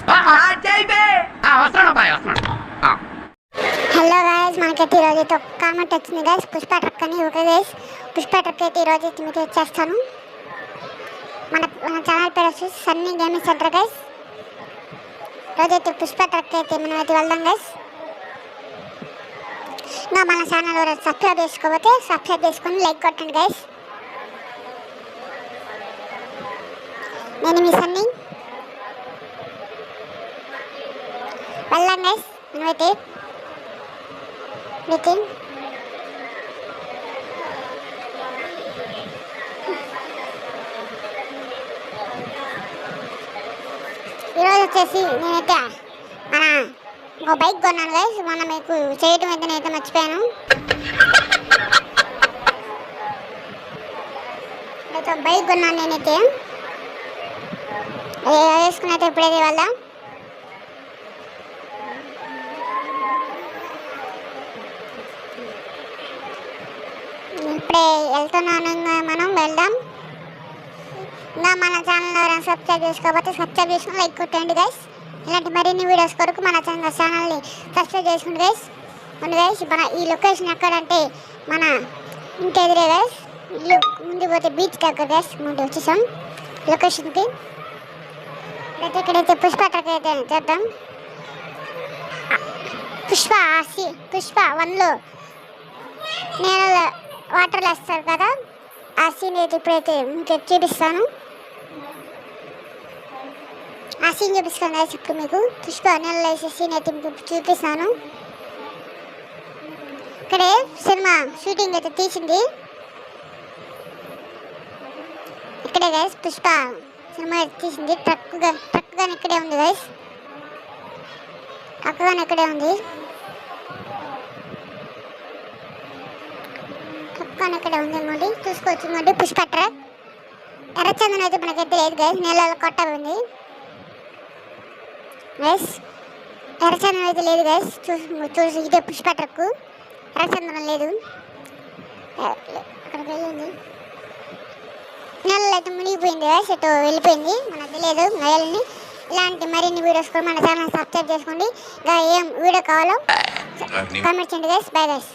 Hello guys, మనకైతే ఈరోజు అయితే ఒక కామెంట్ వచ్చింది గైస్, పుష్ప ట్రక్ అని. ఓకే గైస్, పుష్ప ట్రక్ అయితే ఈరోజు అయితే మీకు వచ్చేస్తాను. మన ఛానల్ పేరు వచ్చేసి సన్నీ గేమింగ్ సెంటర్ గైస్. రోజైతే పుష్ప ట్రక్ అయితే మనం అయితే వెళ్దాం గైస్. నా మన ఛానల్ సబ్స్క్రైబ్ చేసుకోకపోతే సబ్స్క్రైబ్ చేసుకొని లైక్ కొట్టండి గైస్. నేను మీ సన్నీ, వెళ్దాం గైస్. మనమైతే మీటింగ్ ఈరోజు వచ్చేసి నేనైతే ఒక బైక్ కొన్నాను గైస్. మొన్న మీకు చేయటం అయితే నేనైతే మర్చిపోయాను. అయితే బైక్ కొన్నాను నేనైతే, వేసుకుని అయితే ఇప్పుడైతే వెళ్దాం. ఇప్పుడే వెళ్తున్నాను, మనం వెళ్దాం. ఇంకా మన ఛానల్ ఎవరైనా సబ్స్క్రైబ్ చేసుకోకపోతే సబ్స్క్రైబ్ చేసుకుని లైక్ కొట్టండి గైస్. ఇలాంటి మరిన్ని వీడియోస్ కొరకు మన ఛానల్ని సబ్స్క్రైబ్ చేసుకోండి గైస్. ఉంది గైస్, మన ఈ లొకేషన్ ఎక్కడంటే మన ఇంటి ఎదురే గైస్. ఇల్లు ముందు పోతే బీచ్కి ఎక్కడ గైస్, ముందు వచ్చేసాం లొకేషన్కి. అయితే ఇక్కడైతే పుష్ప ట్రక్ అయితే చేద్దాం. పుష్ప 1లో నేను వాటర్లో వేస్తారు కదా, ఆ సీన్ అయితే ఇప్పుడైతే మీకు చూపిస్తాను. ఆ సీన్ చూపిస్తాను కదా ఇప్పుడు మీకు. పుష్ప నెలలో వేసే సీన్ అయితే మీకు చూపిస్తాను. ఇక్కడే సినిమా షూటింగ్ అయితే తీసింది. ఇక్కడే గైస్ పుష్ప సినిమా అయితే తీసింది. ట్రక్ కానీ ఇక్కడే ఉంది గైస్, ట్రక్ కానీ ఇక్కడే ఉంది. కానీ ఇక్కడ ఉంది మళ్ళీ చూసుకోవచ్చు. మళ్ళీ పుష్ప ట్రక్ ఎర్రచందనం అయితే మనకైతే లేదు గైస్, నీళ్ళలో కొట్ట ఉంది గైస్. ఎర్రచందనం అయితే లేదు గైస్, చూసి ఇదే పుష్ప ట్రక్. ఎర్రచందనం లేదు, అక్కడికి వెళ్ళింది. నీళ్ళలో అయితే మునిగిపోయింది గైస్, ఇటు వెళ్ళిపోయింది, మనకు తెలియదు వెళ్ళింది. ఇలాంటి మరిన్ని వీడియోస్ కూడా మన ఛానల్ సబ్స్క్రైబ్ చేసుకోండి. ఇంకా ఏం వీడియో కావాలో కామెంట్ చేయండి గైస్. Bye guys.